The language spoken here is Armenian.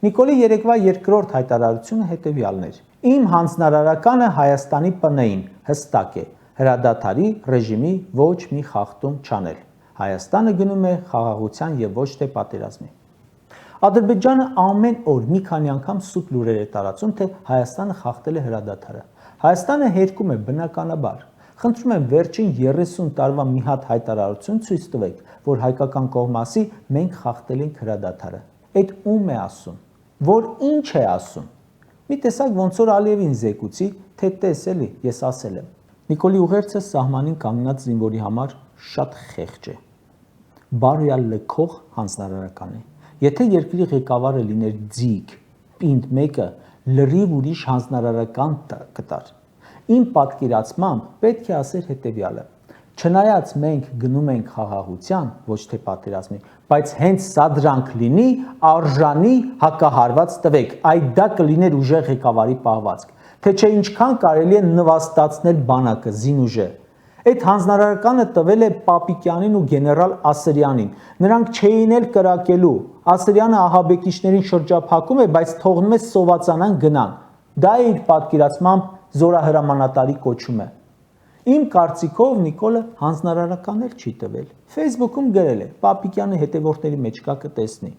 Նիկոլի երեկվա երկրորդ հայտարարությունը հետևյալն էր. Իմ հանձնարարականը Հայաստանի ՊՆ-ին հստակ է, հրադադարի ռեժիմի ոչ մի խախտում չանել։ Հայաստանը գնում է խաղաղության եւ ոչ թե պատերազմի։ Ադրբեջանը ամեն օր մի քանի անգամ սուտ լուրեր է տարածում, թե Հայաստանը խախտել է հրադադարը։ Հայաստանը հերքում է բնականաբար։ Խնդրում եմ վերջին 30 տարվա մի հատ հայտարարություն ցույց տվեք, որ հայկական կողմը ասի մենք խախտել ենք հրադադարը։ Այդ ում է ասում, որ ինչ է ասում։ Մի տեսակ ոնց որ Ալիևին զեկուցի, թե տես էլի, ես ասել եմ։ Նիկոլի ուղերձը սահմանին կանգնած զինվորի համար շատ խեղճ է։ Բարոյալ լքող հանձնարարական է։ Եթե երկրի ղեկավարը լիներ ձիգ, պինդ մեկը լրիվ ուրիշ հանձնարարական կտար։ Իմ պատկերացմամբ պետք է ասեր հետևյալը. չնայած մենք գնում ենք խաղաղության, ոչ թե պատերազմի, բայց հենց սա դրանք լինի, արժանի հակահարված տվեք, այդ դա կլիներ ուժեղ ղեկավարի պահվածք, թե չէ ինչքան կարելի է նվաստացնել բանակը, զինուժը։ Այդ հանձնարարականը տվել է Պապիկյանին ու գեներալ Ասրյանին, նրանք չէին էլ կրակելու, Ասրյանը ահաբեկիչներին շրջափակում է, բայց թողնում է սովածանան գնան, դա է իր պատկերացմամբ զորահրամանատարի կոչումը։ Իմ կարծիքով Նիկոլը հանձնարարական էլ չի տվել, Facebook-ում գրել է, Պապիկյանը հետևորդների մեջ կա կտեսնի։